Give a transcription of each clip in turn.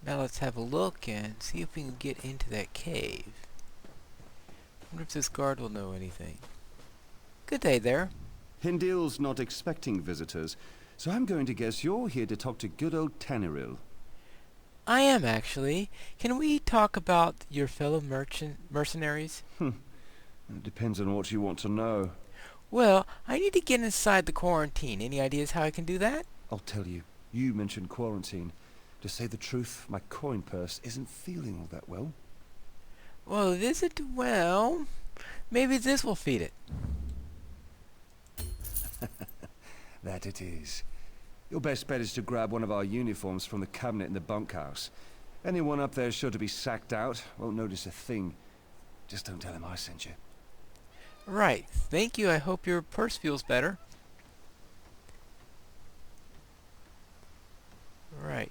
Now let's have a look and see if we can get into that cave. Wonder if this guard will know anything. Good day there. Hindil's not expecting visitors, so I'm going to guess you're here to talk to good old Tamriel. I am, actually. Can we talk about your fellow mercenaries? It depends on what you want to know. Well, I need to get inside the quarantine. Any ideas how I can do that? I'll tell you. You mentioned quarantine. To say the truth, my coin purse isn't feeling all that well. Well, is it? Well, maybe this will feed it. That it is. Your best bet is to grab one of our uniforms from the cabinet in the bunkhouse. Anyone up there sure to be sacked out, won't notice a thing. Just don't tell him I sent you. Right. Thank you. I hope your purse feels better. Right.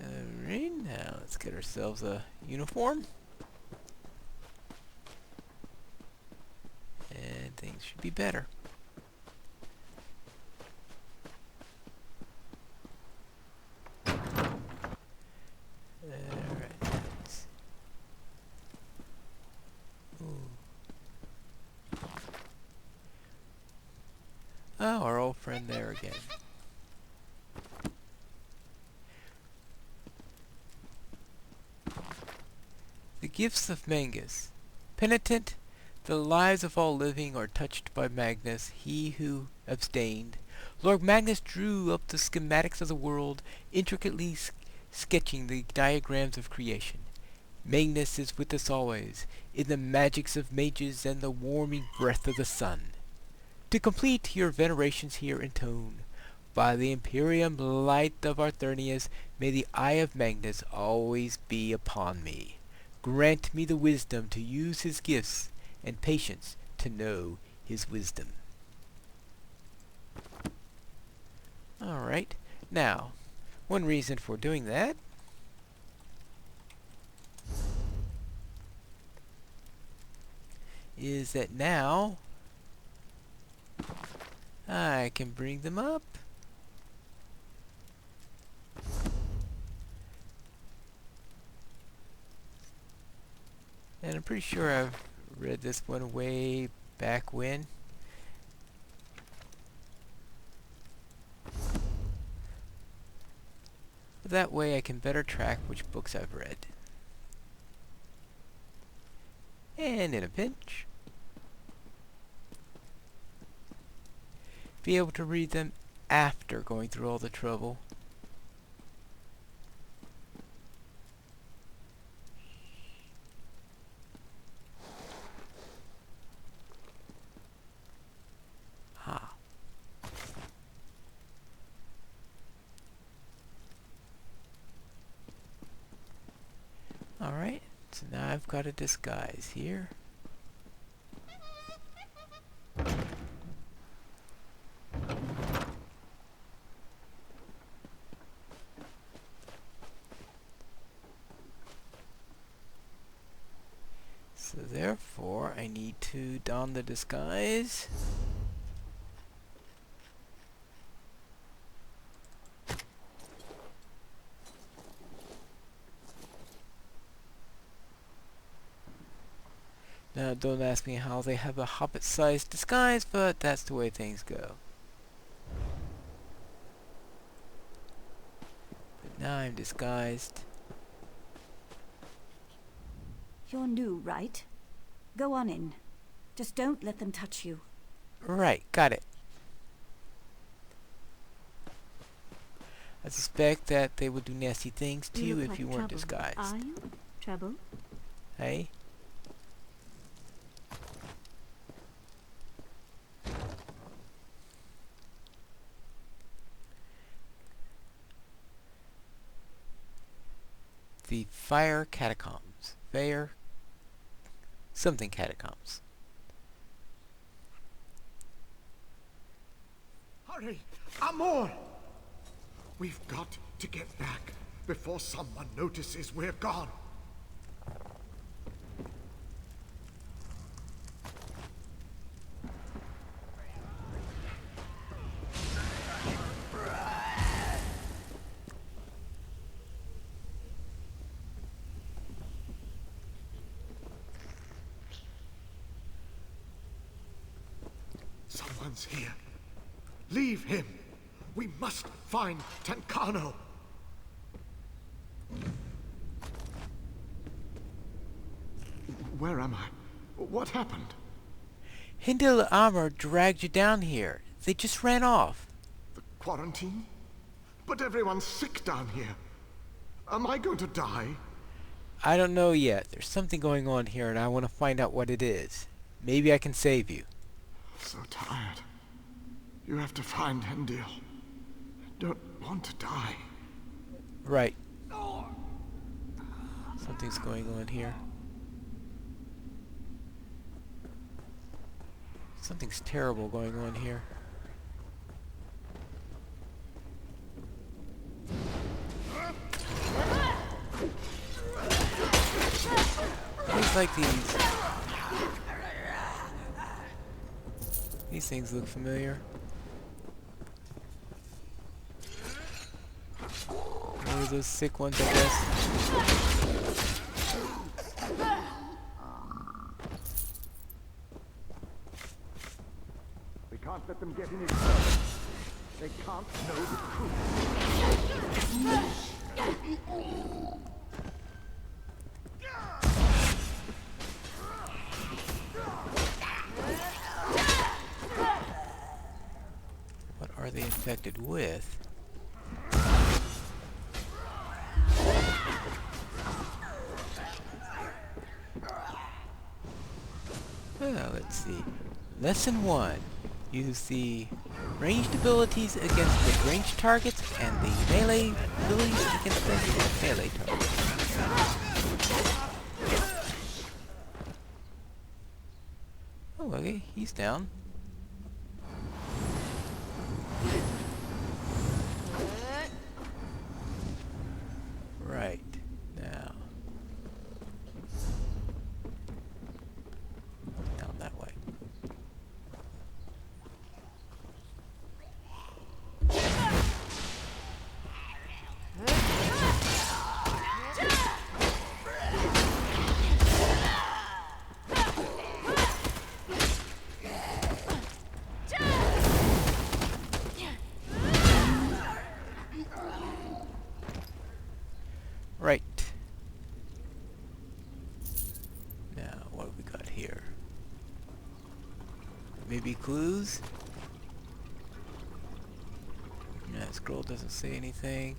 Alright, now let's get ourselves a uniform. And things should be better. Alright. Oh, our old friend there again. The gifts of Magnus. Penitent, the lives of all living are touched by Magnus, he who abstained. Lord Magnus drew up the schematics of the world, intricately sketching the diagrams of creation. Magnus is with us always, in the magics of mages and the warming breath of the sun. To complete your venerations here intone, by the Imperium light of Arthurnius, may the eye of Magnus always be upon me. Grant me the wisdom to use his gifts, and patience to know his wisdom. Alright, now, one reason for doing that is that now I can bring them up. And I'm pretty sure I've read this one way back when. That way I can better track which books I've read. And in a pinch, be able to read them after going through all the trouble. Alright, so now I've got a disguise here. So therefore, I need to don the disguise. Now, don't ask me how they have a hobbit-sized disguise, but that's the way things go. But now I'm disguised. You're new, right? Go on in. Just don't let them touch you. Right, got it. I suspect that they would do nasty things to you if you weren't disguised. Are you? Trouble? Hey? The Fire Catacombs. Fire... something catacombs. Hurry! Amor! We've got to get back before someone notices we're gone. Someone's here. Leave him. We must find Tancano. Where am I? What happened? Hindle Armor dragged you down here. They just ran off. The quarantine? But everyone's sick down here. Am I going to die? I don't know yet. There's something going on here and I want to find out what it is. Maybe I can save you. So tired. You have to find Hindle. I don't want to die. Right. Something's going on here. Something's terrible going on here. Things like these things look familiar. One of those sick ones, I guess. We can't let them get in his way. They can't know the truth. What are they infected with? Well, let's see. Lesson 1. Use the ranged abilities against mid-range targets and the melee abilities against the melee targets. Oh, okay, he's down. Right, now. Down that way. Right. Now, what have we got here? Maybe clues? Yeah, scroll doesn't say anything.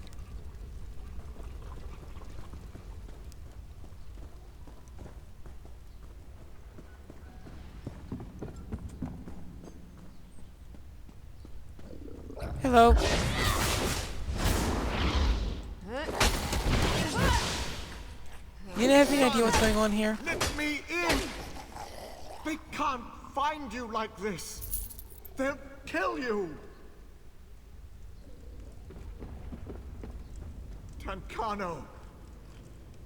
Hello. You have any idea what's going on here? Let me in! They can't find you like this. They'll kill you. Tancano.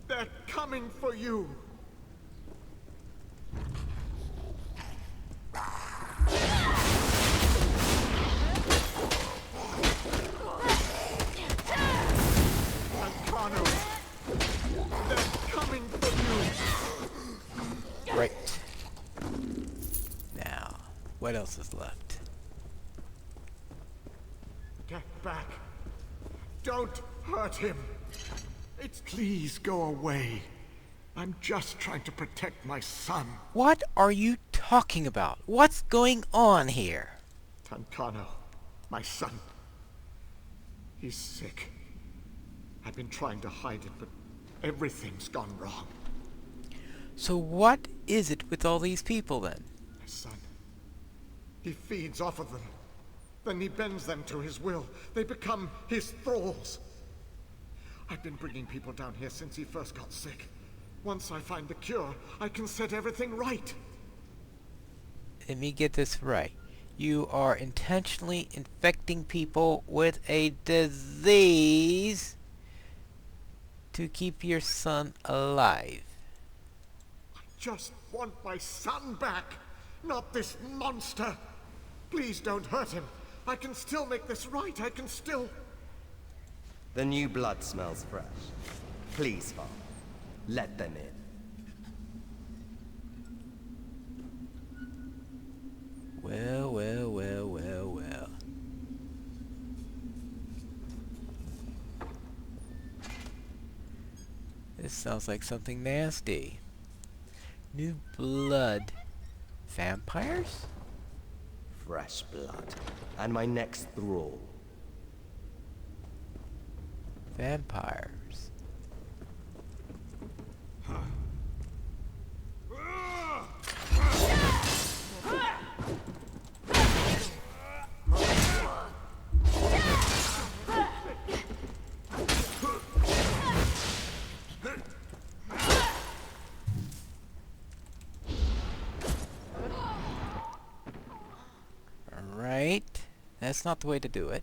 They're coming for you. Tancano. They're coming for you. Right. Now, what else is left? Get back. Don't hurt him. Please go away. I'm just trying to protect my son. What are you talking about? What's going on here? Tancano, my son. He's sick. I've been trying to hide it, but everything's gone wrong. So what is it with all these people then? My son. He feeds off of them. Then he bends them to his will. They become his thralls. I've been bringing people down here since he first got sick. Once I find the cure, I can set everything right. Let me get this right. You are intentionally infecting people with a disease to keep your son alive. I just want my son back, not this monster. Please don't hurt him. I can still make this right. I can still... The new blood smells fresh. Please, Father, let them in. Well, well, well, well, well. This sounds like something nasty. New blood. Vampires? Fresh blood. And my next thrall. Vampires. Alright. That's not the way to do it.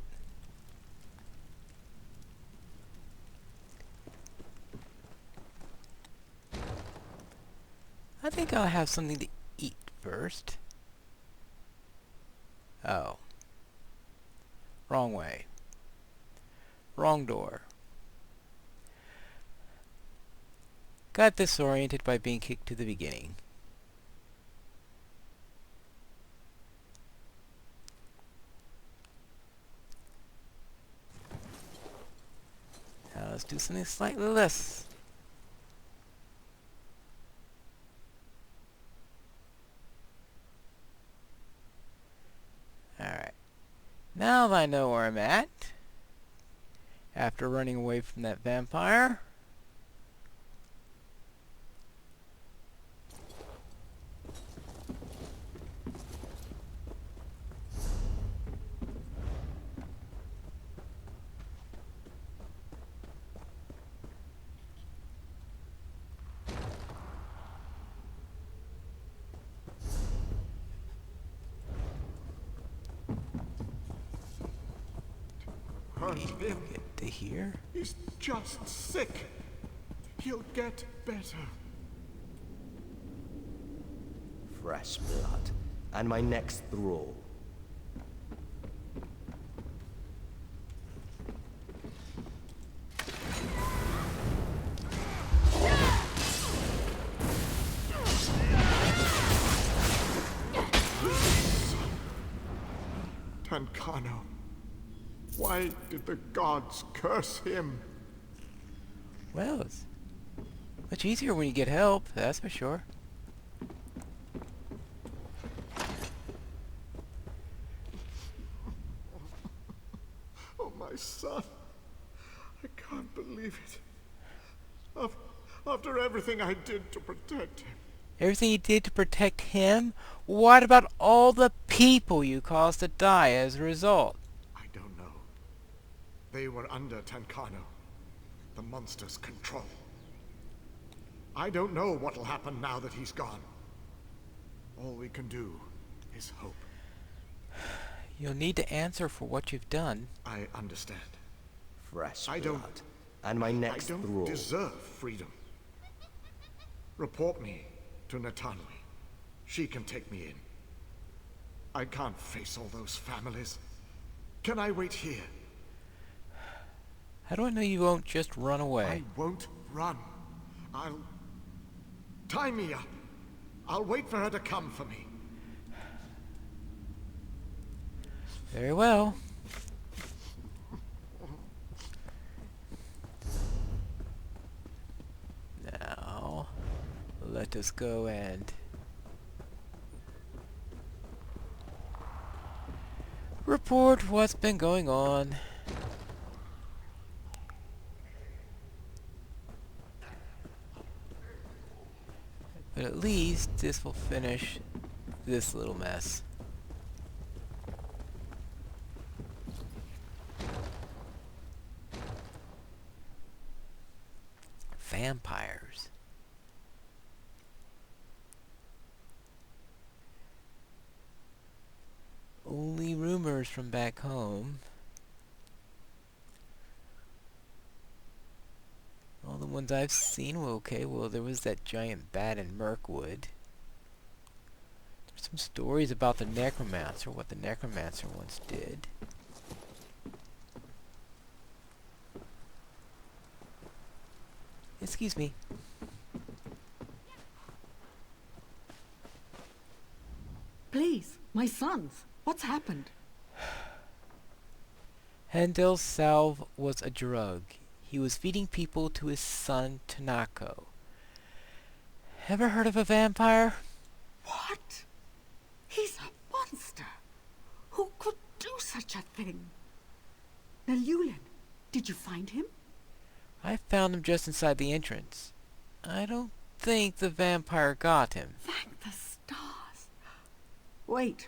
I think I'll have something to eat first. Oh. Wrong way. Wrong door. Got disoriented by being kicked to the beginning. Now let's do something slightly less. Alright. Now that I know where I'm at, after running away from that vampire, get to here. He's just sick. He'll get better. Fresh blood. And my next thrall. Tancano. Why did the gods curse him? Well, it's much easier when you get help, that's for sure. Oh, my son. I can't believe it. After everything I did to protect him. Everything you did to protect him? What about all the people you caused to die as a result? I don't know. They were under Tancano, the monster's control. I don't know what'll happen now that he's gone. All we can do is hope. You'll need to answer for what you've done. I understand. Fresh I blood. don't- And my next I don't thrall. deserve freedom. Report me to Natanwi. She can take me in. I can't face all those families. Can I wait here? How do I know you won't just run I away? won't run. I'll... tie me up. I'll wait for her to come for me. Very well. Now, let us go and report what's been going on. But at least this will finish this little mess. Vampires. Only rumors from back home. All the ones I've seen were okay. Well, there was that giant bat in Mirkwood. There's some stories about the necromancer, what the necromancer once did. Excuse me. Please, my My sons. What's happened? Handel's salve was a drug. He was feeding people to his son, Tanako. Ever heard of a vampire? What? He's a monster. Who could do such a thing? Now, Yulin, did you find him? I found him just inside the entrance. I don't think the vampire got him. Thank the stars. Wait.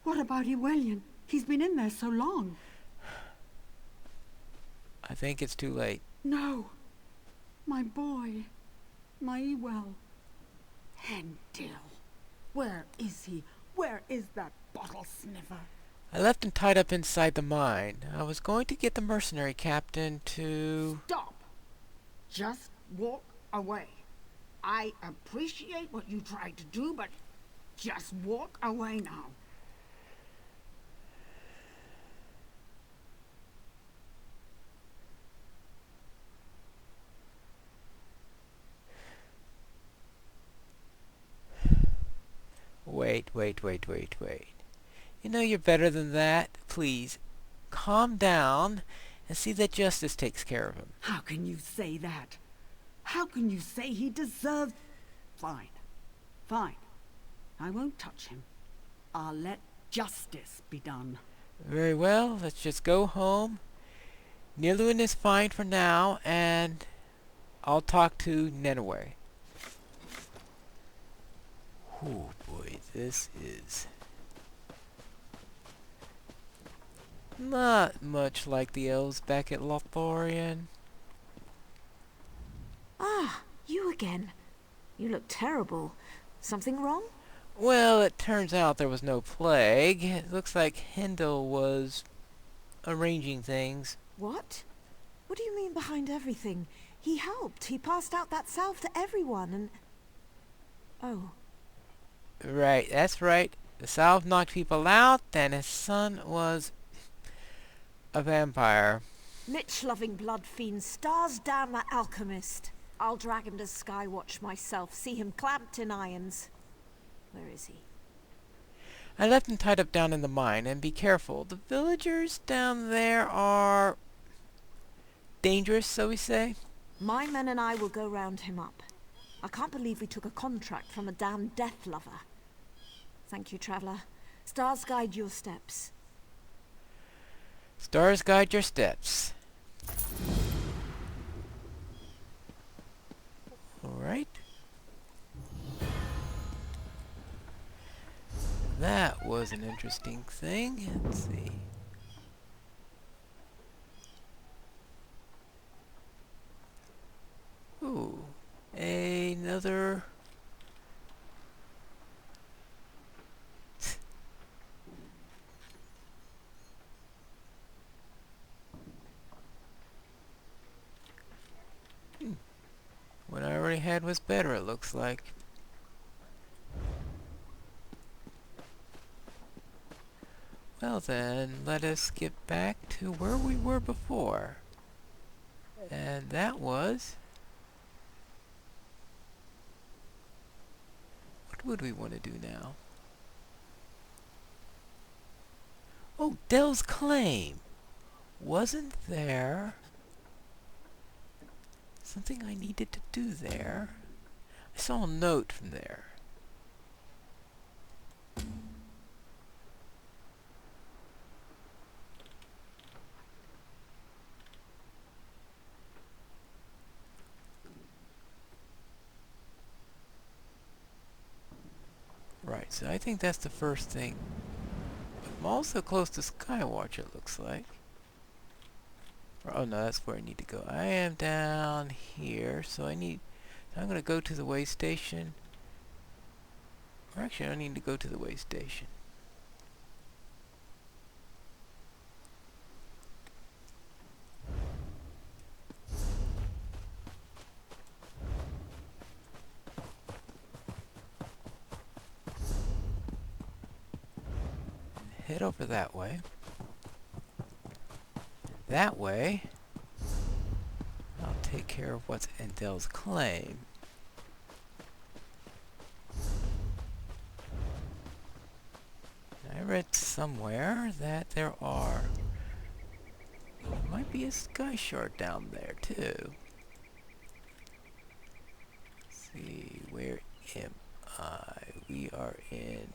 What about Ewellian? He's been in there so long. I think it's too late. No. My boy. My Ewell. Handel. Where is he? Where is that bottle sniffer? I left him tied up inside the mine. I was going to get the mercenary captain to... Stop. Just walk away. I appreciate what you tried to do, but just walk away now. Wait. You know you're better than that. Please, calm down and see that justice takes care of him. How can you say that? How can you say he deserves... Fine. I won't touch him. I'll let justice be done. Very well, let's just go home. Niluin is fine for now, and I'll talk to Nenaway. Oh boy, this is not much like the elves back at Librarian. Ah, you again. You look terrible. Something wrong? Well, it turns out there was no plague. It looks like Handel was arranging things. What? What do you mean behind everything? He helped. He passed out that salve to everyone and... Oh. Right, that's right. The salve knocked people out, and his son was a vampire. Lich-loving blood fiend, stars damn that alchemist. I'll drag him to Skywatch myself, see him clamped in irons. Where is he? I left him tied up down in the mine, and be careful. The villagers down there are dangerous, so we say. My men and I will go round him up. I can't believe we took a contract from a damned death lover. Thank you, traveller. Stars guide your steps. Stars guide your steps. Alright. That was an interesting thing. Let's see. Ooh. Another... What I already had was better, it looks like. Well then, let us get back to where we were before. And that was... What would we want to do now? Oh, Dell's claim! Wasn't there something I needed to do there? I saw a note from there. Right, so I think that's the first thing. I'm also close to Skywatch, it looks like. Oh no, that's where I need to go. I am down here, so I'm going to go to the way station. Or actually, I don't need to go to the way station. Head over that way. That way, I'll take care of what's in Dell's claim. read somewhere that there might be a sky shard down there too. Let's see, where am I? We are in...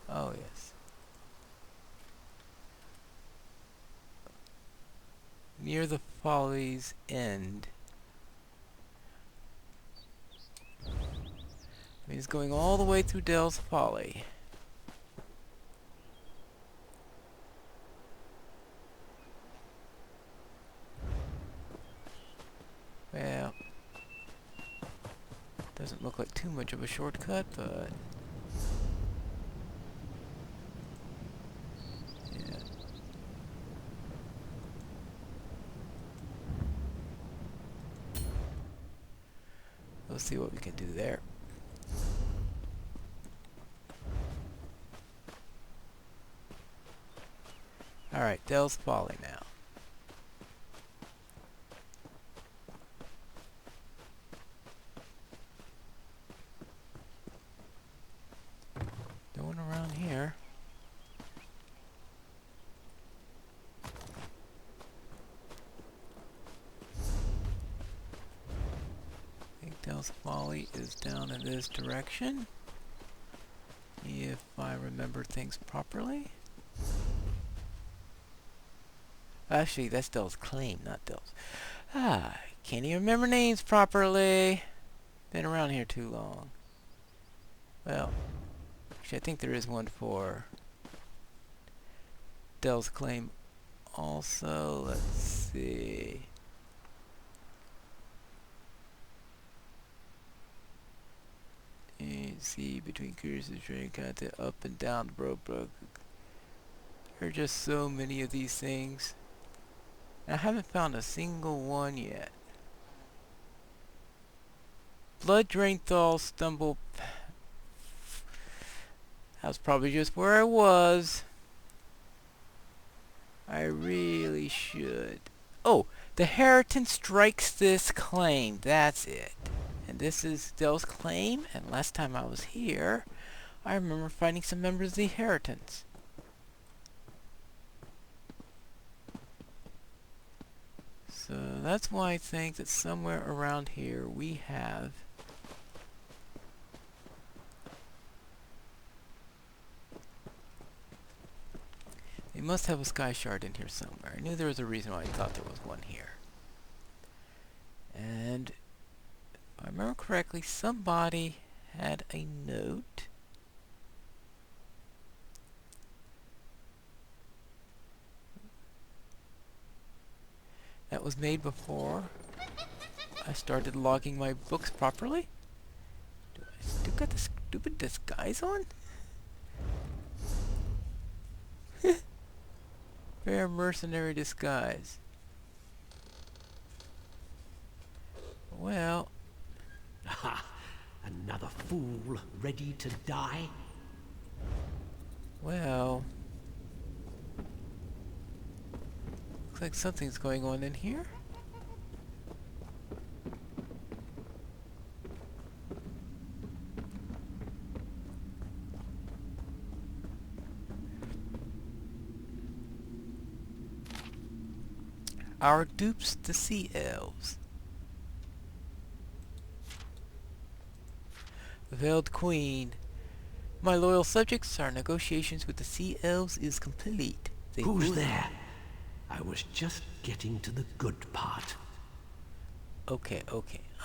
Oh yes. Near the Folly's end. He's going all the way through Dell's Folly. Well, doesn't look like too much of a shortcut, but yeah. Let's see what we can do there. Alright, Dell's Folly now. No one around here. I think Dell's Folly is down in this direction, if I remember things properly. Actually, that's Dell's Claim, not Dell's. Can't even remember names properly. Been around here too long. Well, actually, I think there is one for Dell's Claim also. Let's see. You see between curses, train content up and down the road. There are just so many of these things. I haven't found a single one yet. Blood Drain Thaw Stumble. That's probably just where I was. I really should. Oh, the Heriton strikes this claim. That's it. And this is Dell's Claim. And last time I was here, I remember finding some members of the Heritons. So that's why I think that somewhere around here we have they must have a sky shard in here somewhere. I knew there was a reason why I thought there was one here. And if I remember correctly, somebody had a note. That was made before I started logging my books properly. Do I still got the stupid disguise on? Fair mercenary disguise. Well. Ha! Another fool ready to die? Well. Looks like something's going on in here. Our dupes, the Sea Elves. Veiled Queen. My loyal subjects, our negotiations with the Sea Elves is complete. Who's there? I was just getting to the good part. Okay.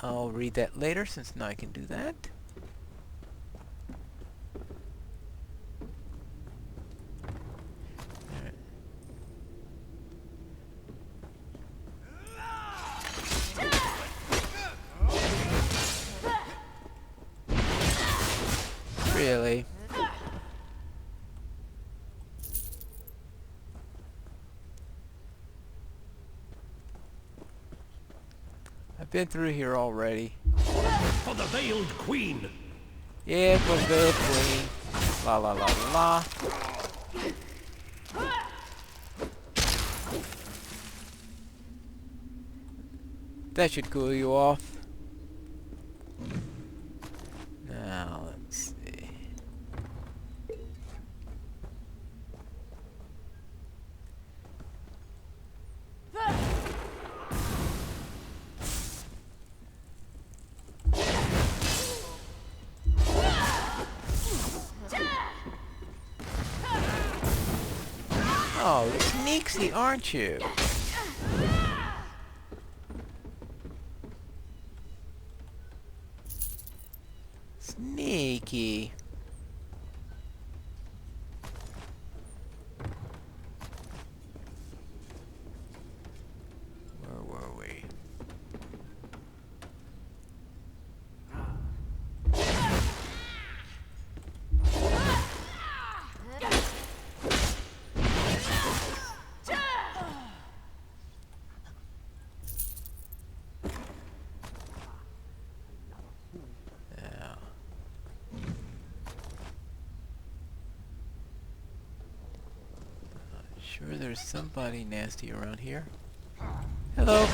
I'll read that later since now I can do that. Really? I've been through here already. For the Veiled Queen! Yeah, for the Veiled Queen. La la la la. That should cool you off. Oh, sneaky, aren't you? Sneaky. Where were we? Sure, there's somebody nasty around here. Hello.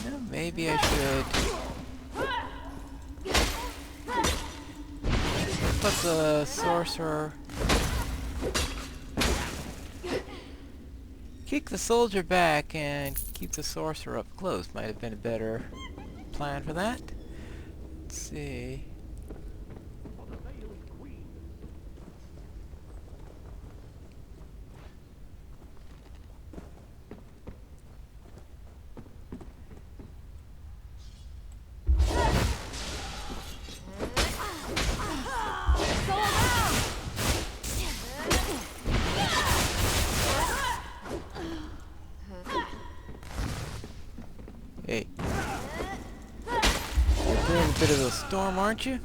No, maybe I should put the sorcerer. Kick the soldier back and keep the sorcerer up close. Might have been a better plan for that. Let's see. Hey. You're doing a bit of a storm, aren't you?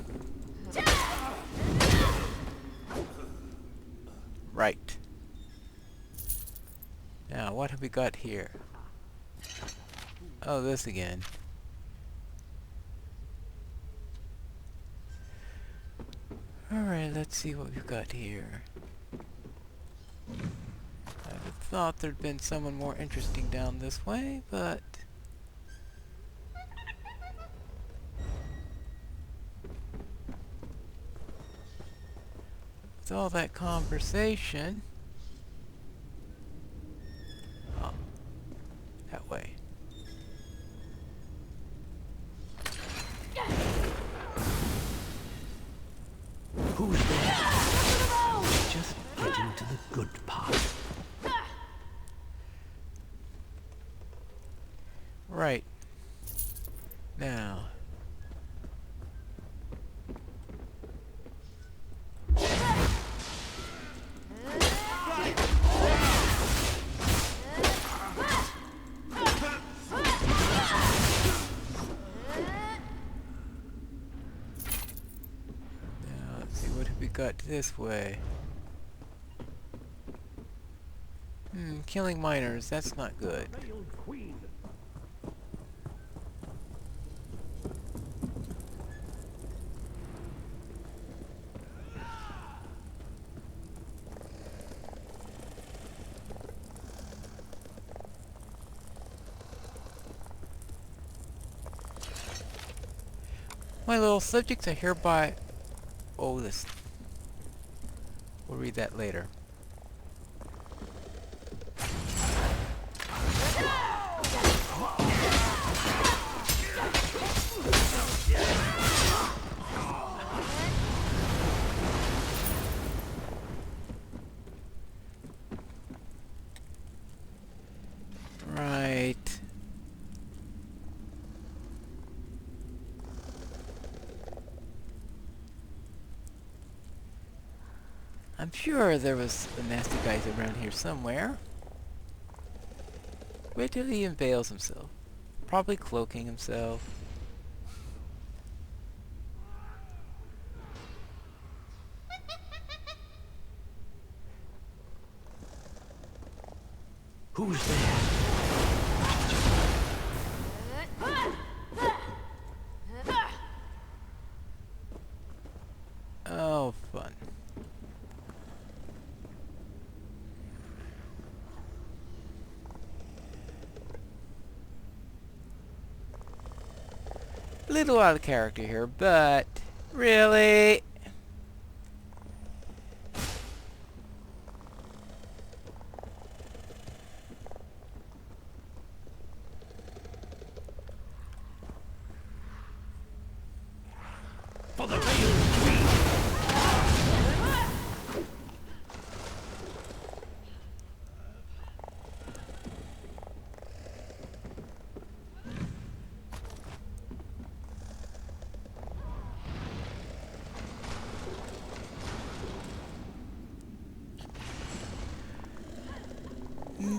Right. Now, what have we got here? Oh, this again. Alright, let's see what we've got here. I would have thought there'd been someone more interesting down this way, but... with all that conversation... oh, that way. Who's there? Just getting to the good part. Right. Now. Let's see, what have we got this way? Killing miners, that's not good. My little subjects are hereby... oh, this... we'll read that later. Right. I'm sure there was the nasty guys around here somewhere. Wait till he unveils himself. Probably cloaking himself. Who's there? Oh, fun. A little out of character here, but really? For the Veiled Queen!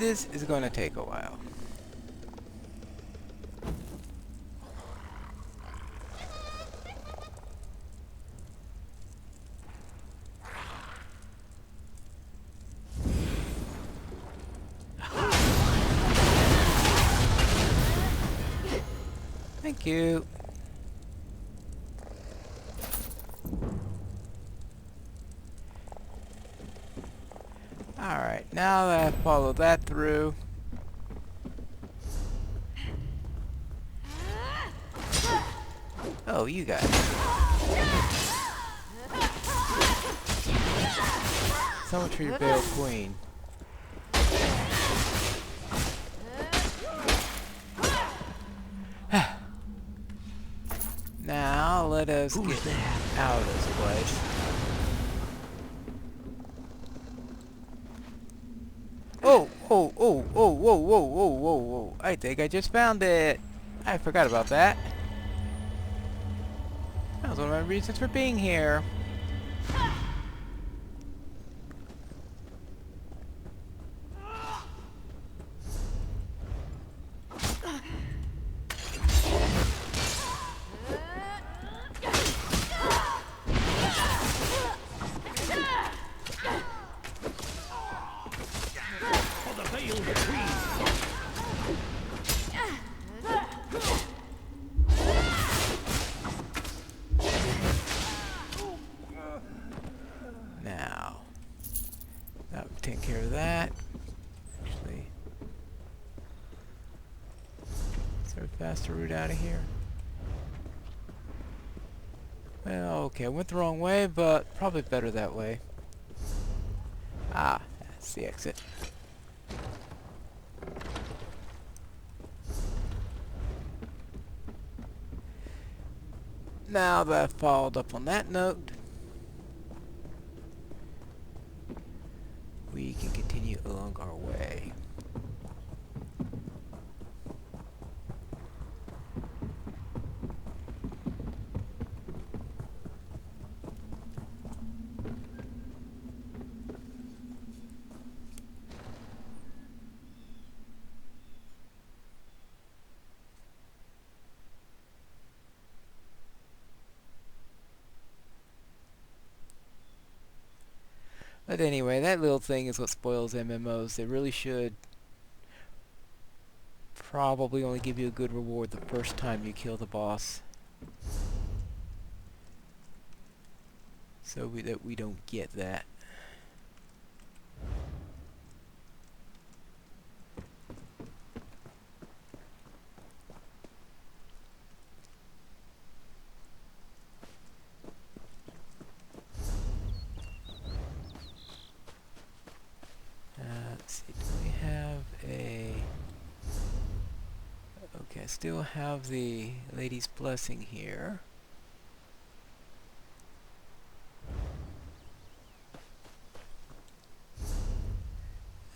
this is going to take a while. Thank you. Alright, now that I follow that through. Oh, you guys. So much for your Veiled Queen. Now let us get out of this place. Oh, oh, oh, oh, whoa, whoa, whoa, whoa, whoa. I think I just found it. I forgot about that. That was one of my reasons for being here. Now, that would take care of that. Actually, is there a faster route out of here? Well, okay, I went the wrong way, but probably better that way. Ah, that's the exit. Now that I've followed up on that note, we can continue along our way. But anyway, that little thing is what spoils MMOs. They really should probably only give you a good reward the first time you kill the boss, so that we don't get that. Let's see, do we have a... Okay, I still have the Lady's Blessing here.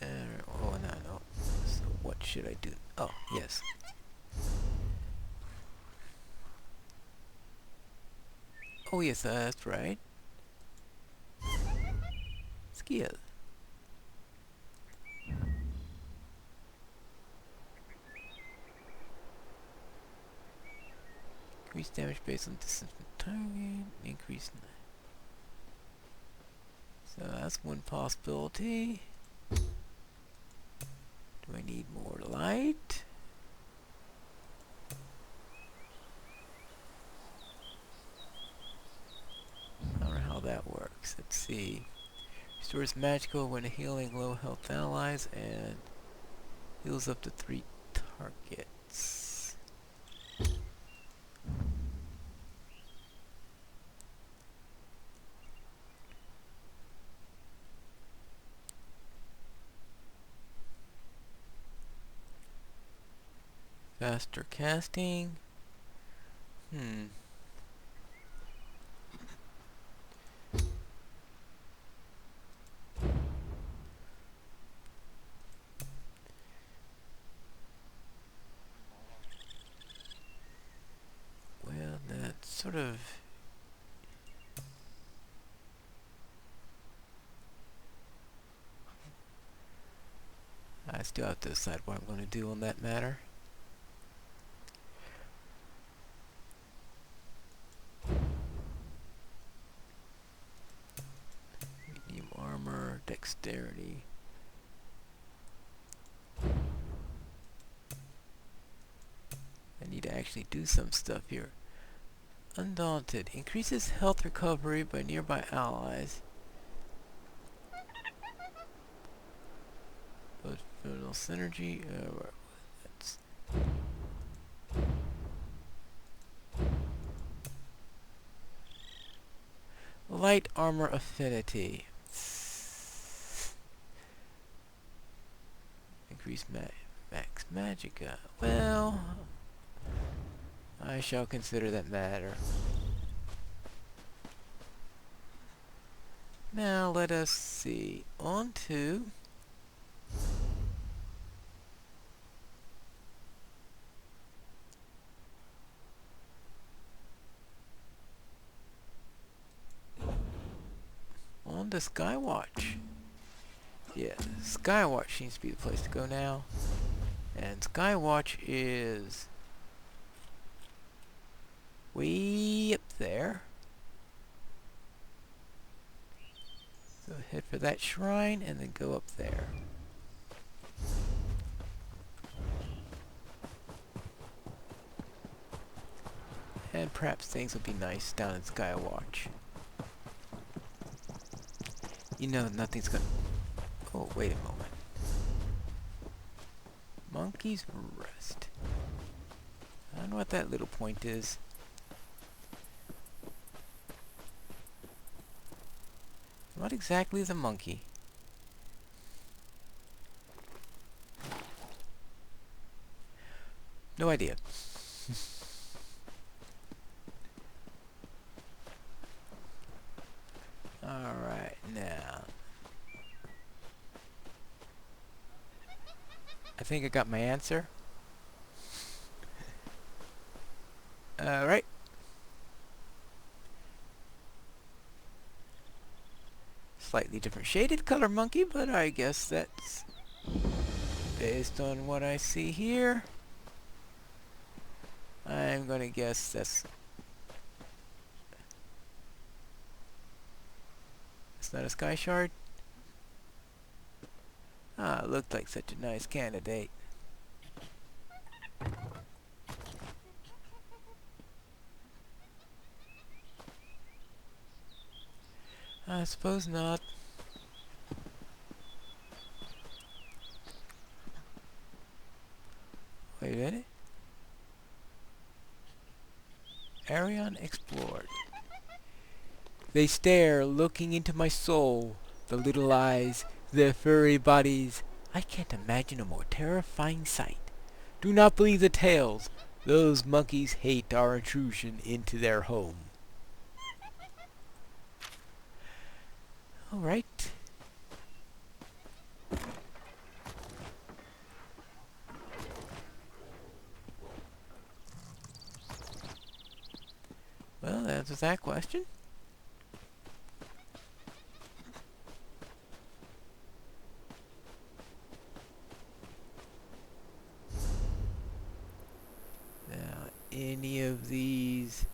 Oh, no. So what should I do? Oh, yes. Oh, yes, that's right. Skill. Increase damage based on distance from target. Increase. So that's one possibility. Do I need more light? I don't know how that works. Let's see. Restores magical when healing low health allies and heals up to 3 targets. Faster casting. Well, that's sort of... I still have to decide what I'm going to do on that matter. Medium armor, dexterity. I need to actually do some stuff here. Undaunted. Increases health recovery by nearby allies. But feudal synergy. That's light armor affinity. Increase max magicka. Well, I shall consider that matter. Now let us see. On to Skywatch. Yeah, Skywatch seems to be the place to go now. And Skywatch is way up there. So head for that shrine and then go up there. And perhaps things will be nice down in Skywatch. You know, nothing's gonna... Oh, wait a moment. Monkey's Rest. I don't know what that little point is. What exactly is a monkey? No idea. Alright, now. I think I got my answer. Alright. Slightly different shaded color monkey, but I guess that's based on what I see here. I'm gonna guess that's not a sky shard. Ah, looked like such a nice candidate. I suppose not. Wait a minute. Arion explored. They stare, looking into my soul. The little eyes, their furry bodies. I can't imagine a more terrifying sight. Do not believe the tales. Those monkeys hate our intrusion into their home. Alright. Well, that answers that question. Now, any of these...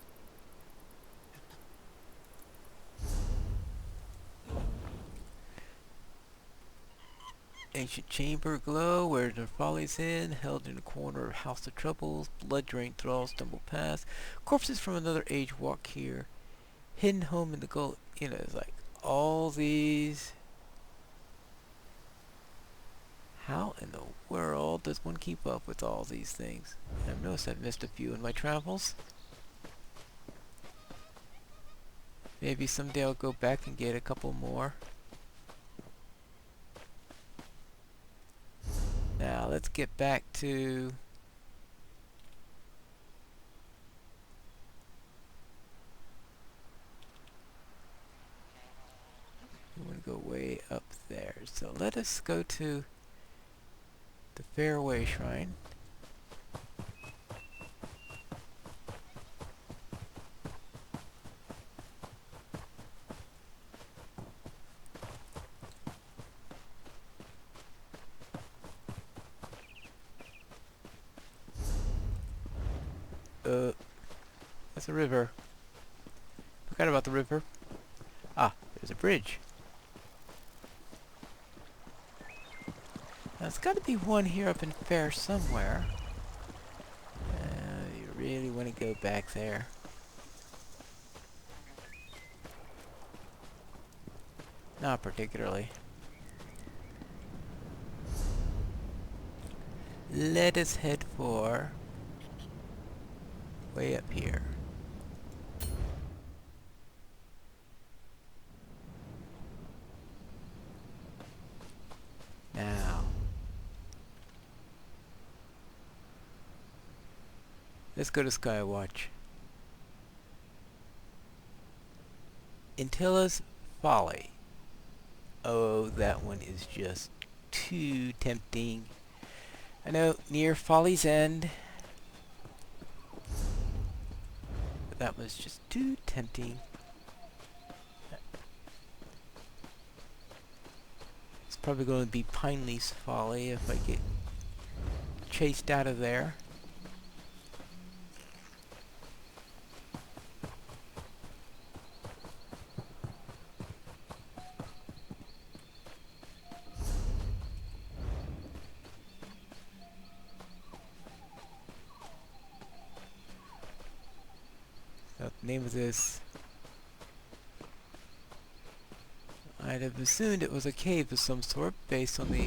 Ancient chamber glow, where the follies in, held in a corner of House of Troubles, blood-drained thralls stumble past, corpses from another age walk here, hidden home in the gold, you know, it's like, all these. How in the world does one keep up with all these things? I've noticed I've missed a few in my travels. Maybe someday I'll go back and get a couple more. Now, let's get back to... We want to go way up there. So let us go to the Fairway Shrine. That's a river. Forgot about the river. Ah, there's a bridge. Now, there's got to be one here up in Fair somewhere. You really want to go back there. Not particularly. Let us head for way up here. Now, let's go to Skywatch. Intilla's Folly. Oh, that one is just too tempting. I know, near Folly's End. But that was just too tempting. It's probably going to be Pineleaf's Folly if I get chased out of there. The name of this, I'd have assumed it was a cave of some sort based on the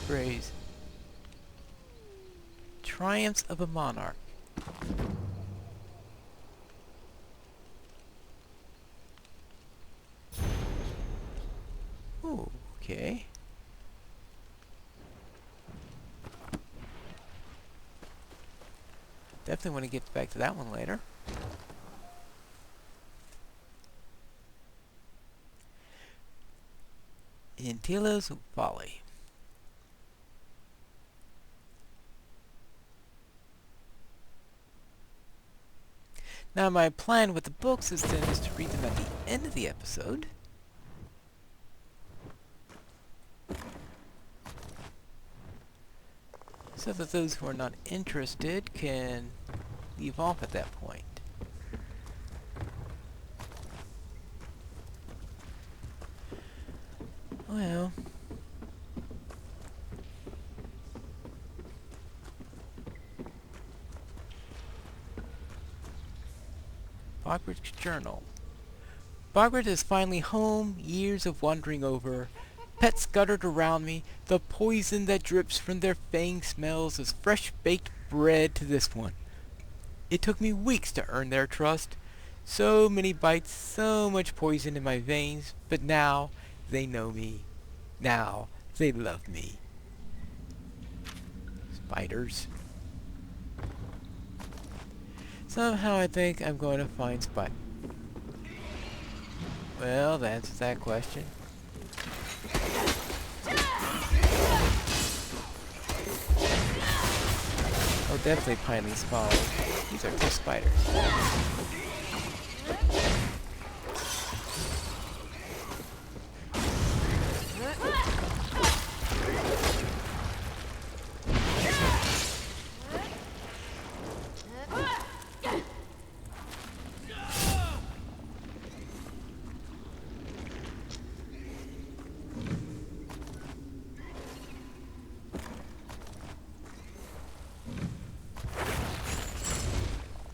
phrase Triumphs of a Monarch. Oh, okay. Definitely want to get back to that one later. Intilla's Folly. Now my plan with the books is then to read them at the end of the episode. So that those who are not interested can leave off at that point. Well, Bogwart's journal. Bogwart is finally home, years of wandering over. Pets scuttered around me. The poison that drips from their fangs smells as fresh-baked bread to this one. It took me weeks to earn their trust. So many bites, so much poison in my veins, but now they know me. Now they love me. Spiders. Somehow I think I'm going to find Spot. Well, that answers that question. Oh, definitely Pineleaf's Folly. These are two spiders.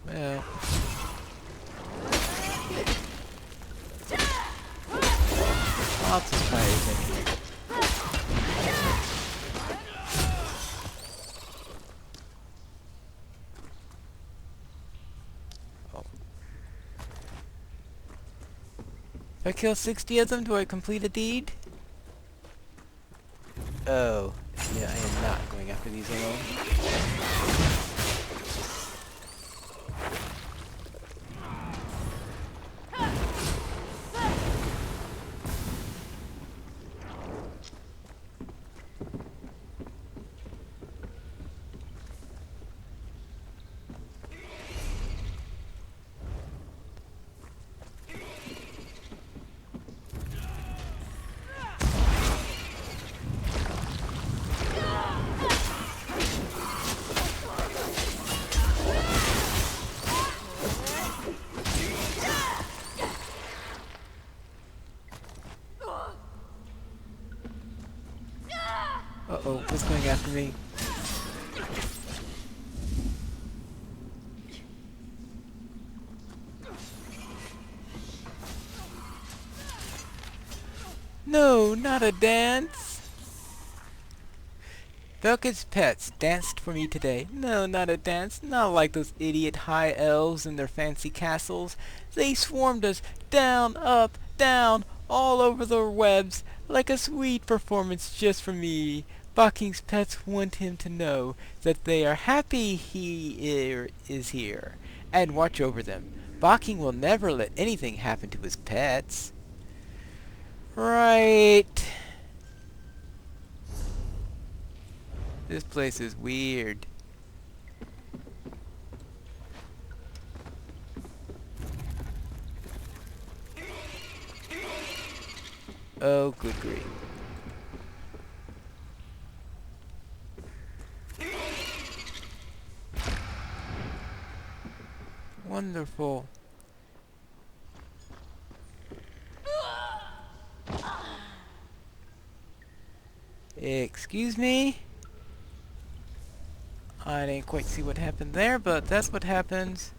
Well, lots of spiders in here. Oh. If I kill 60 of them, do I complete a deed? Oh, yeah, I am not going after these alone. Uh-oh, what's going after me? No, not a dance! Velka's pets danced for me today. No, not a dance. Not like those idiot high elves in their fancy castles. They swarmed us down, up, down, all over the webs, like a sweet performance just for me. Baking's pets want him to know that they are happy he is here, and watch over them. Baking will never let anything happen to his pets. Right. This place is weird. Oh, good grief. Wonderful. Excuse me? I didn't quite see what happened there, but that's what happens.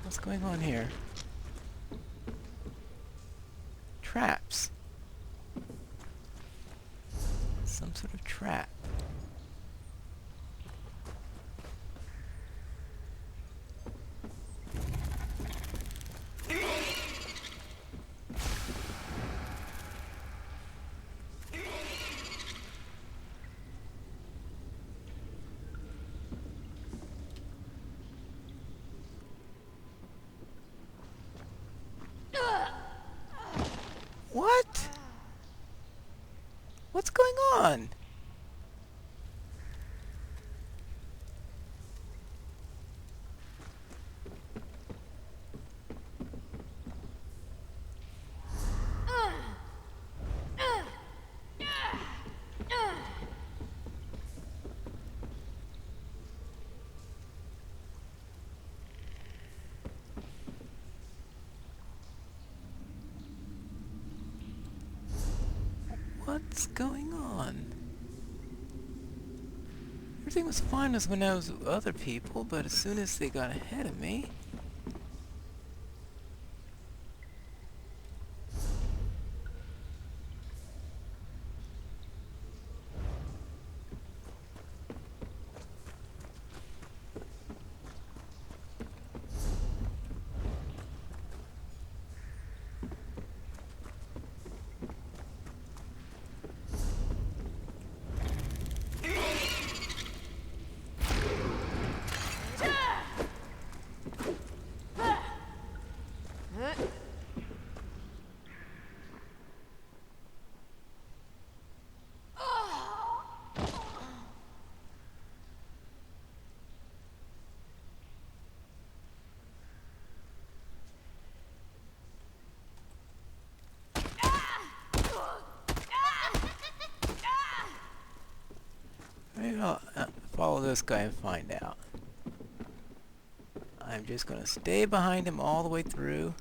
What's going on here? Traps. Some sort of trap. What? What's going on? What's going on? Everything was fine as when I was with other people, but as soon as they got ahead of me... Maybe I'll follow this guy and find out. I'm just gonna stay behind him all the way through.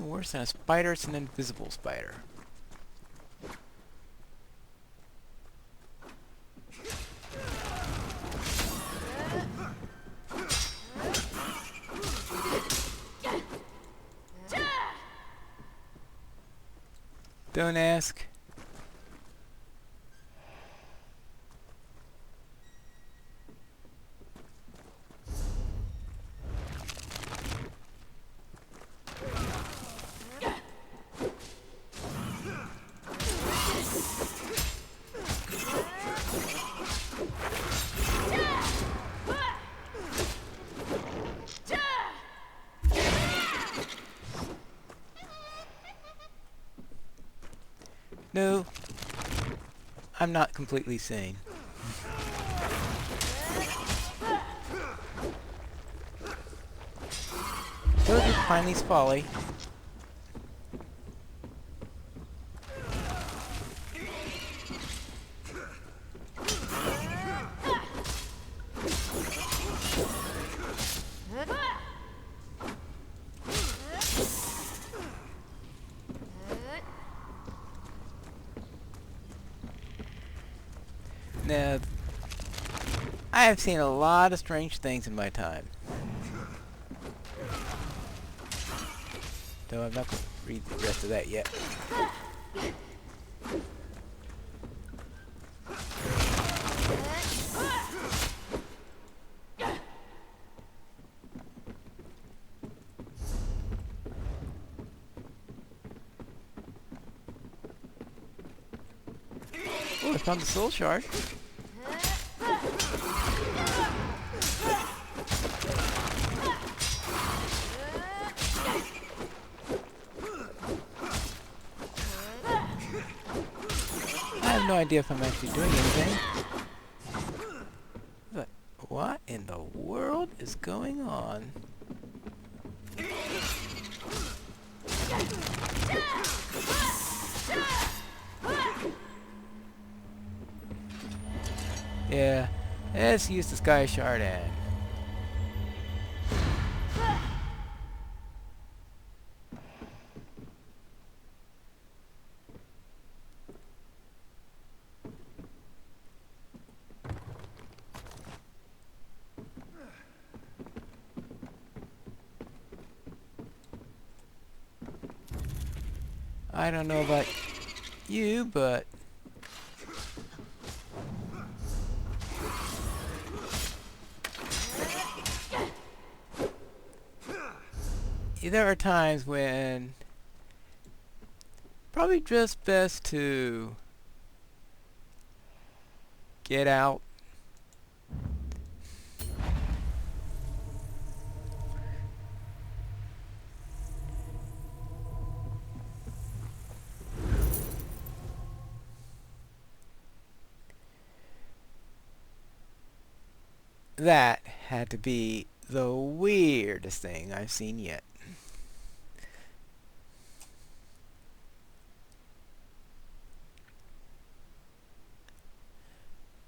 worse than a spider, it's an invisible spider. Don't ask. No, I'm not completely sane. Told you, Pineleaf's folly. Now, I have seen a lot of strange things in my time. Though I'm not going to read the rest of that yet. Oh, I found the soul shard. I have no idea if I'm actually doing anything. But what in the world is going on? Yeah, let's use the sky shard and I don't know about you, but there are times when probably just best to get out. That had to be the weirdest thing I've seen yet.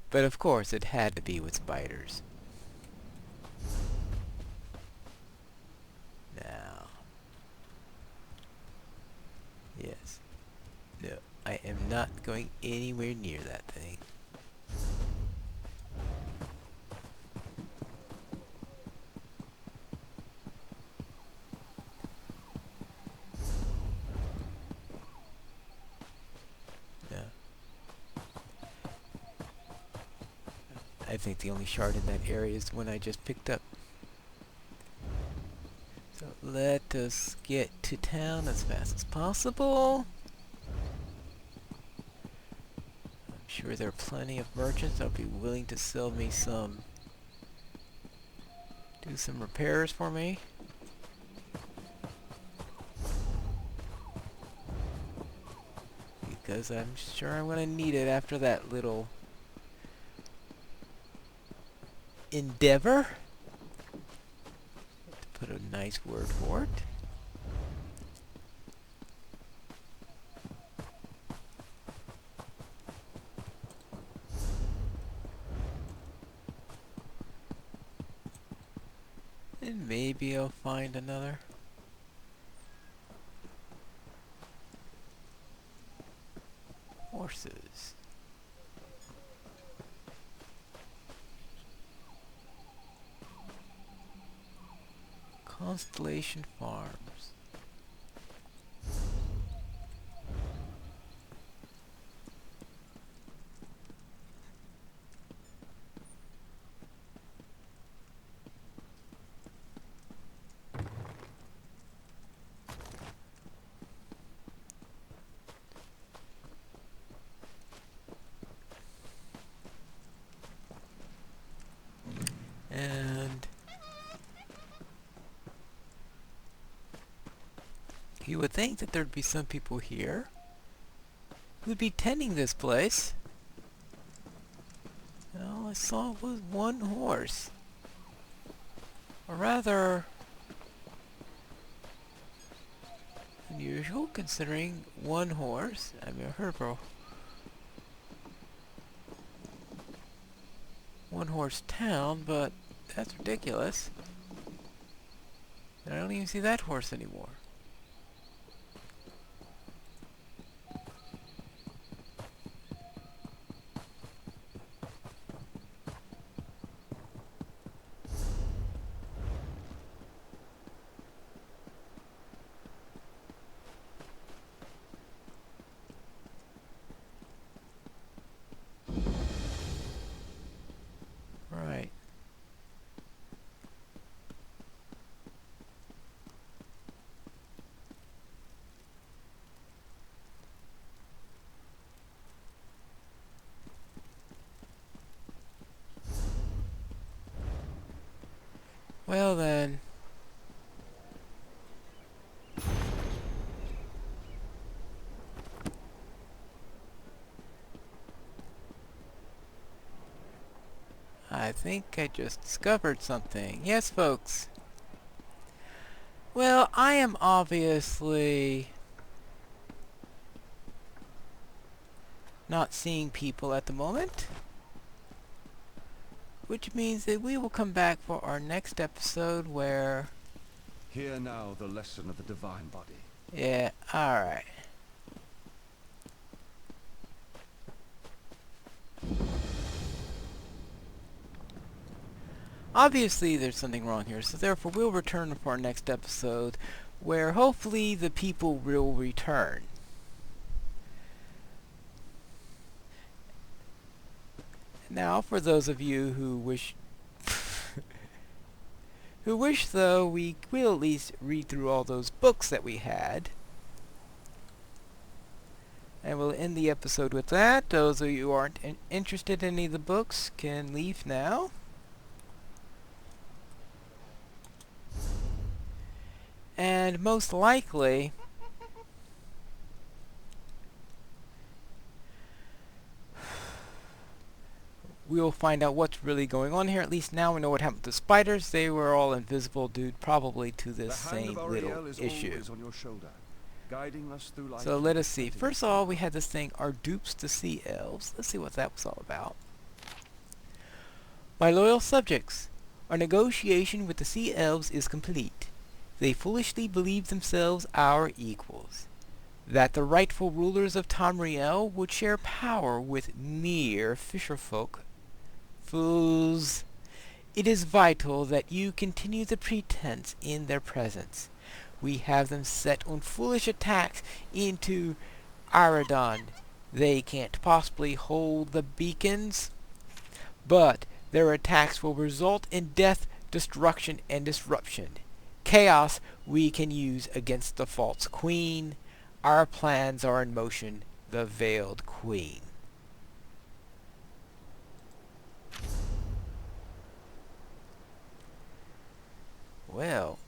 But of course it had to be with spiders. Now. Yes. No, I am not going anywhere near that thing. I think the only shard in that area is the one I just picked up. So let us get to town as fast as possible. I'm sure there are plenty of merchants that'll be willing to sell me some, do some repairs for me. Because I'm sure I'm gonna need it after that little endeavor, to put a nice word for it. And maybe I'll find another. horses. Constellation Farms. And you would think that there'd be some people here who'd be tending this place. All I saw was one horse. Or rather unusual considering one horse. I mean, I heard of a one horse town, but that's ridiculous. I don't even see that horse anymore. Right. Well then. I think I just discovered something. Yes, folks. Well, I am obviously not seeing people at the moment, which means that we will come back for our next episode where... Hear now the lesson of the divine body. Yeah, alright. Obviously there's something wrong here, so therefore we'll return for our next episode where hopefully the people will return. Now, for those of you who wish though, we will at least read through all those books that we had. And we'll end the episode with that. Those of you who aren't interested in any of the books can leave now. And most likely, we'll find out what's really going on here. At least now we know what happened with the spiders. They were all invisible due probably to this same little issue. On your shoulder, guiding us through life. So let us see. First of all, we had this thing, our dupes to sea elves. Let's see what that was all about. My loyal subjects, our negotiation with the sea elves is complete. They foolishly believe themselves our equals. That the rightful rulers of Tamriel would share power with mere fisherfolk. Fools! It is vital that you continue the pretense in their presence. We have them set on foolish attacks into AddOns. They can't possibly hold the beacons, but their attacks will result in death, destruction, and disruption. Chaos we can use against the false queen. Our plans are in motion, the veiled queen. Well,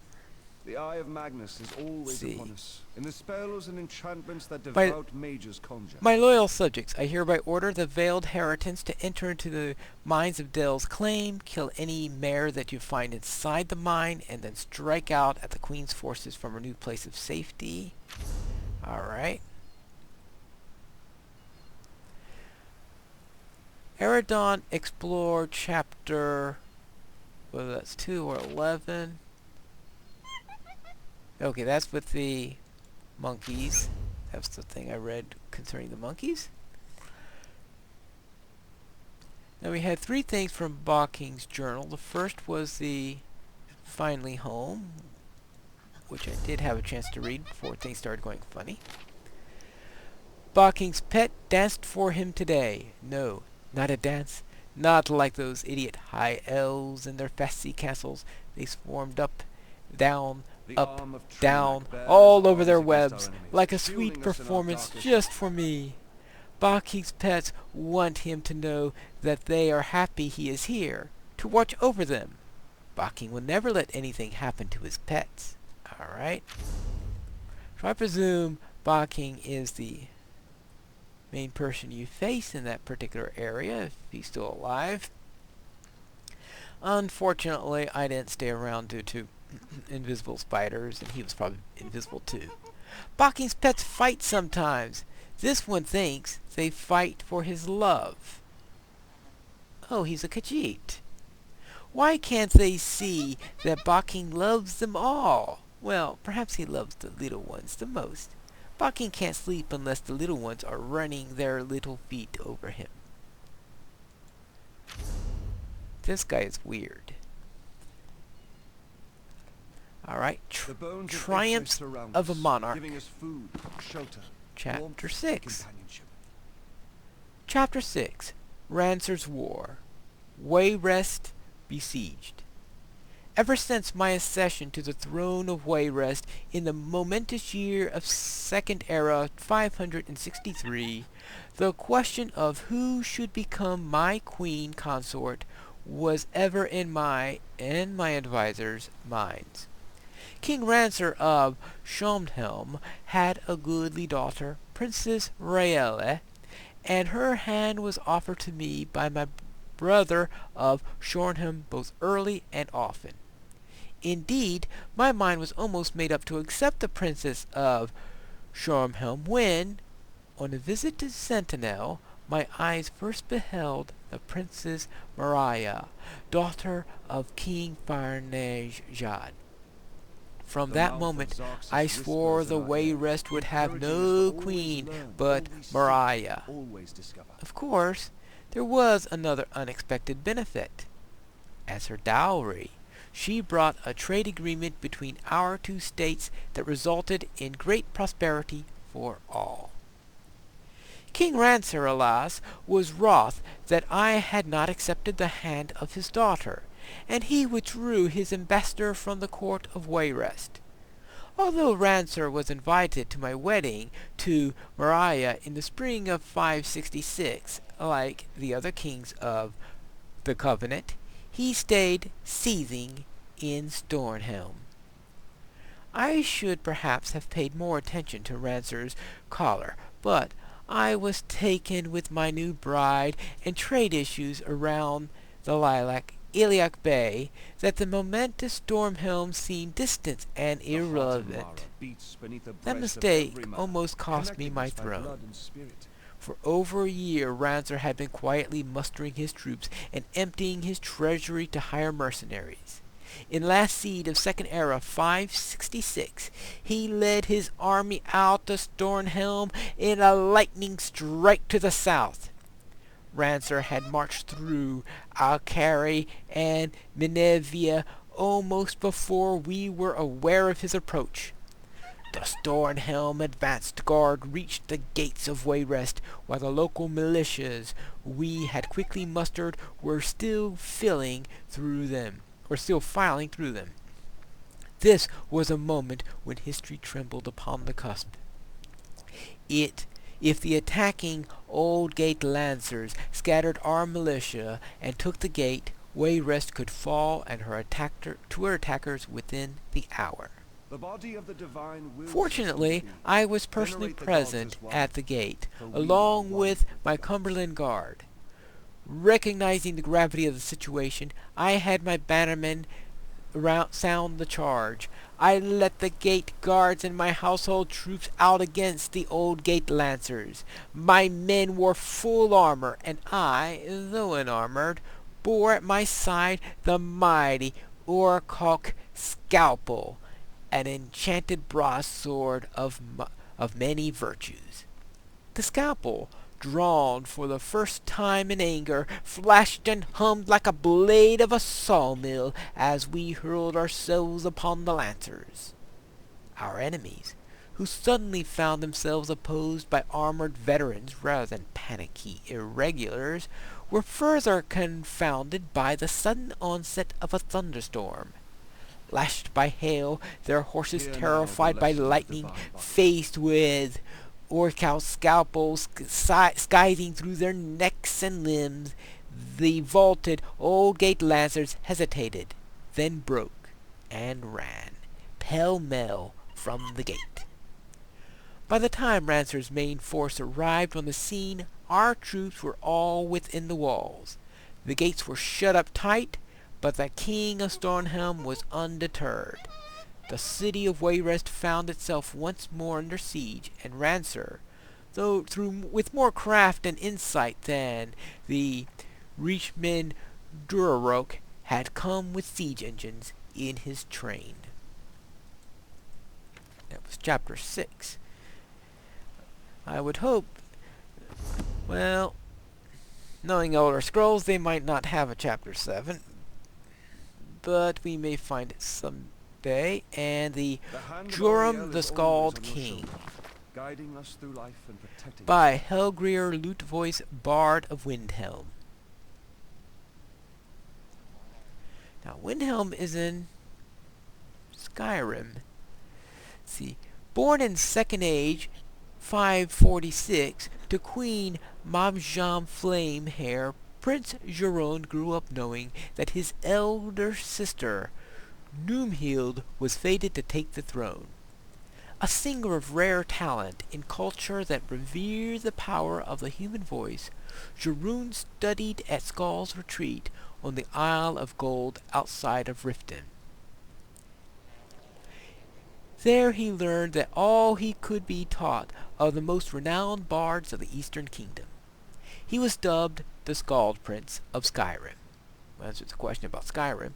The eye of Magnus is always see. upon us, in the spells and enchantments that devout mages conjure. My loyal subjects, I hereby order the veiled heritance to enter into the mines of Del's claim, kill any mare that you find inside the mine, and then strike out at the Queen's forces from a new place of safety. Alright. AddOns Explore Chapter, whether that's 2 or 11. Okay, that's with the monkeys. That's the thing I read concerning the monkeys. Now we had 3 things from Boking's journal. The first was the finally home, which I did have a chance to read before things started going funny. Boking's pet danced for him today. No, not a dance. Not like those idiot high elves in their fancy castles. They swarmed up, down, down, all over their webs, like a sweet performance just for me. Boking's pets want him to know that they are happy he is here, to watch over them. Boking will never let anything happen to his pets. Alright? So I presume Boking is the main person you face in that particular area, if he's still alive. Unfortunately, I didn't stay around due to invisible spiders, and he was probably invisible too. Boking's pets fight sometimes. This one thinks they fight for his love. Oh, he's a Khajiit. Why can't they see that Boking loves them all? Well, perhaps he loves the little ones the most. Boking can't sleep unless the little ones are running their little feet over him. This guy is weird. Alright, Triumphs of a Monarch. Food, shelter, Chapter 6. Chapter 6. Rancer's War. Wayrest besieged. Ever since my accession to the throne of Wayrest in the momentous year of Second Era 563, the question of who should become my queen consort was ever in my and my advisors' minds. King Rancer of Schomhelm had a goodly daughter, Princess Raelle, and her hand was offered to me by my brother of Schornheim both early and often. Indeed, my mind was almost made up to accept the Princess of Schornheim when, on a visit to Sentinel, my eyes first beheld the Princess Maria, daughter of King Farnejad. From that moment, I swore the Wayrest would have no queen but Maria. Of course, there was another unexpected benefit. As her dowry, she brought a trade agreement between our 2 states that resulted in great prosperity for all. King Rancer, alas, was wroth that I had not accepted the hand of his daughter, and he withdrew his ambassador from the court of Wayrest. Although Rancer was invited to my wedding to Maria in the spring of 566, like the other kings of the Covenant, he stayed seething in Stornhelm. I should perhaps have paid more attention to Rancer's collar, but I was taken with my new bride and trade issues around the Iliac Bay that the momentous Stormhelm seemed distant and irrelevant. That mistake almost cost me my throne. For over a year, Rancer had been quietly mustering his troops and emptying his treasury to hire mercenaries. In last seed of Second Era 566, he led his army out to Stornhelm in a lightning strike to the south. Rancer had marched through Alcari and Menevia almost before we were aware of his approach. The Stornhelm advanced guard reached the gates of Wayrest, while the local militias we had quickly mustered were still filing through them. This was a moment when history trembled upon the cusp. If the attacking Old Gate Lancers scattered our militia and took the gate, Wayrest could fall and her attackers within the hour. Fortunately, I was personally present at the gate, along with my Cumberland guard. Recognizing the gravity of the situation, I had my bannermen sound the charge. I let the gate guards and my household troops out against the Old Gate Lancers. My men wore full armor, and I, though unarmored, bore at my side the mighty Orcock Scalpel, an enchanted broadsword of many virtues. The scalpel, drawn for the first time in anger, flashed and hummed like a blade of a sawmill as we hurled ourselves upon the lancers. Our enemies, who suddenly found themselves opposed by armored veterans rather than panicky irregulars, were further confounded by the sudden onset of a thunderstorm. Lashed by hail, their horses terrified by lightning, faced with orc scalpels scything through their necks and limbs, the vaulted old gate lancers hesitated, then broke and ran, pell-mell, from the gate. By the time Rancer's main force arrived on the scene, our troops were all within the walls. The gates were shut up tight, but the King of Stornhelm was undeterred. The city of Wayrest found itself once more under siege, and Rancer, though with more craft and insight than the Reachman Durarok, had come with siege engines in his train. That was chapter 6. I would hope, well, knowing Elder Scrolls, they might not have a chapter 7, but we may find it someday. And the Joram the Scald King, guiding us through life and protecting by Helgrir Lutvoice, Bard of Windhelm. Now, Windhelm is in Skyrim. Let's see, born in Second Age, 546, to Queen Mabjam Flamehair, Prince Jeroen grew up knowing that his elder sister, Noomhild, was fated to take the throne. A singer of rare talent in culture that revered the power of the human voice, Jeroen studied at Skull's Retreat on the Isle of Gold outside of Riften. There he learned that all he could be taught of the most renowned bards of the Eastern Kingdom. He was dubbed the Skald Prince of Skyrim. Well, that's just a question about Skyrim.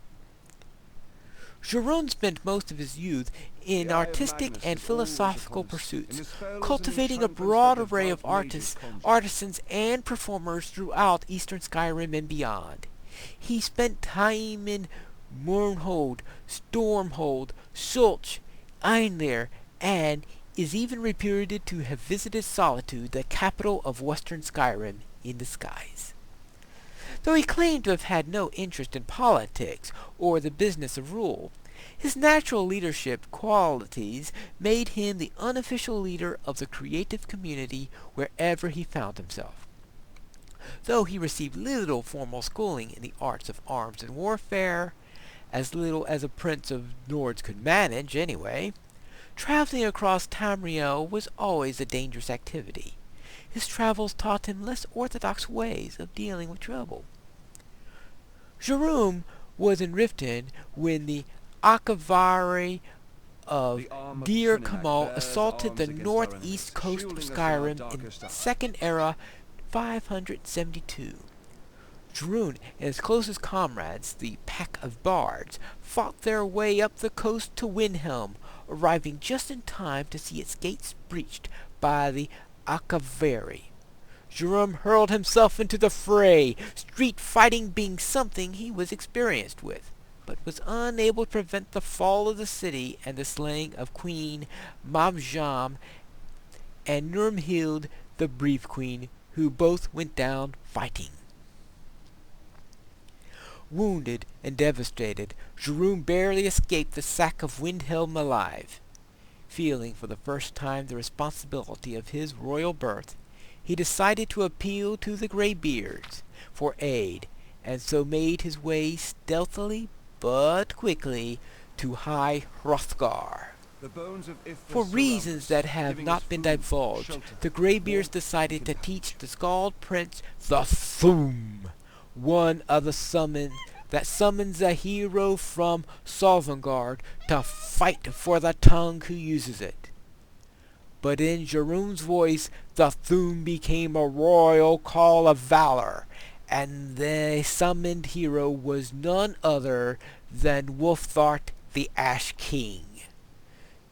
Jeroen spent most of his youth in artistic and philosophical pursuits, cultivating a broad array of artists, artisans, and performers throughout Eastern Skyrim and beyond. He spent time in Mournhold, Stormhold, Sulch, Einleir, and is even reputed to have visited Solitude, the capital of western Skyrim, in disguise. Though he claimed to have had no interest in politics or the business of rule, his natural leadership qualities made him the unofficial leader of the creative community wherever he found himself. Though he received little formal schooling in the arts of arms and warfare, as little as a prince of Nords could manage anyway, traveling across Tamriel was always a dangerous activity. His travels taught him less orthodox ways of dealing with trouble. Jeroen was in Riften when the Akavari of Dir Kamal assaulted the northeast coast of Skyrim in Second Era 572. Jeroen and his closest comrades, the Pack of Bards, fought their way up the coast to Windhelm, arriving just in time to see its gates breached by the Akavari. Jeroen hurled himself into the fray, street fighting being something he was experienced with, but was unable to prevent the fall of the city and the slaying of Queen Mabjam and Nurmhild, the Brief Queen, who both went down fighting. Wounded and devastated, Jeroen barely escaped the sack of Windhelm alive. Feeling for the first time the responsibility of his royal birth, he decided to appeal to the Greybeards for aid, and so made his way stealthily but quickly to High Hrothgar. For reasons that have not been divulged, the Greybeards decided to teach the Skald Prince the Thuum, one of the summons that summons a hero from Sovngarde to fight for the tongue who uses it. But in Jeroen's voice, the Thuum became a royal call of valor, and the summoned hero was none other than Wulfthart the Ash King.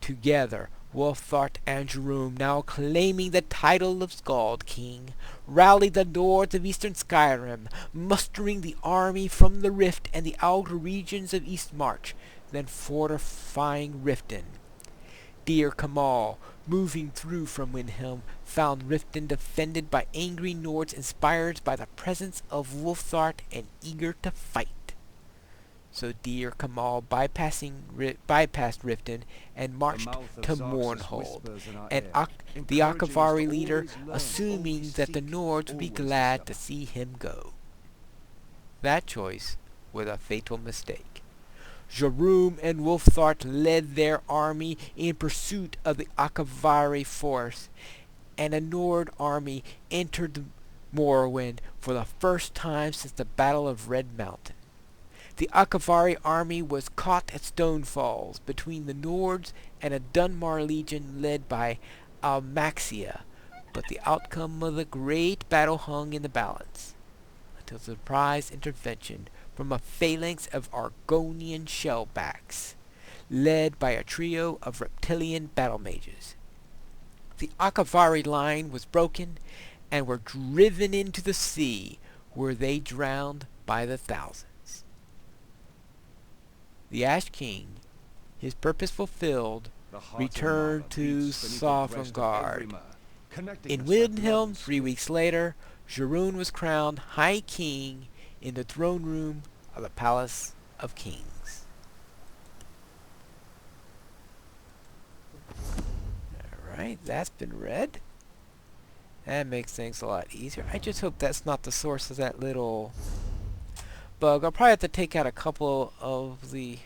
Together, Wolfthart and Jerome, now claiming the title of Skald King, rallied the north of eastern Skyrim, mustering the army from the Rift and the outer regions of East March, then fortifying Riften. Deir Kamal, moving through from Windhelm, found Riften defended by angry Nords inspired by the presence of Wolfthart and eager to fight. So Deir Kamal bypassed Riften and marched to Mournhold, and the Akavari leader, assuming that the Nords would be glad to see him go. That choice was a fatal mistake. Jerome and Wolfthart led their army in pursuit of the Akavari force, and a Nord army entered the Morrowind for the first time since the Battle of Red Mountain. The Akavari army was caught at Stonefalls between the Nords and a Dunmar legion led by Almaxia, but the outcome of the great battle hung in the balance, until surprise intervention from a phalanx of Argonian shellbacks, led by a trio of reptilian battle mages. The Akavari line was broken and were driven into the sea, where they drowned by the thousands. The Ash King, his purpose fulfilled, returned to Sovngarde. In Windhelm, 3 weeks later, Jerome was crowned High King in the throne room of the Palace of Kings. Alright, that's been read. That makes things a lot easier. I just hope that's not the source of that little bug. I'll probably have to take out a couple of the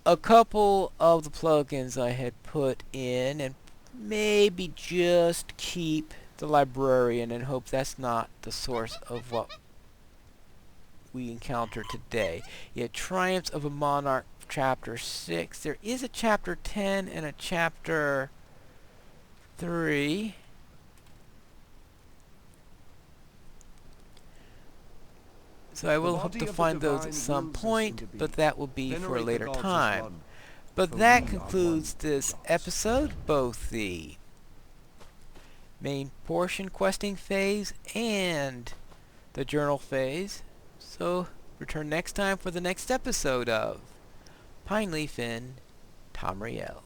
plugins I had put in, and maybe just keep the Librarian and hope that's not the source of what we encounter today. Yeah, Triumphs of a Monarch, Chapter 6. There is a Chapter 10 and a Chapter 3. So I will hope to find those at some point, but that will be for a later time. But that concludes this episode, both the main portion questing phase and the journal phase. So return next time for the next episode of Pineleaf in Tamriel.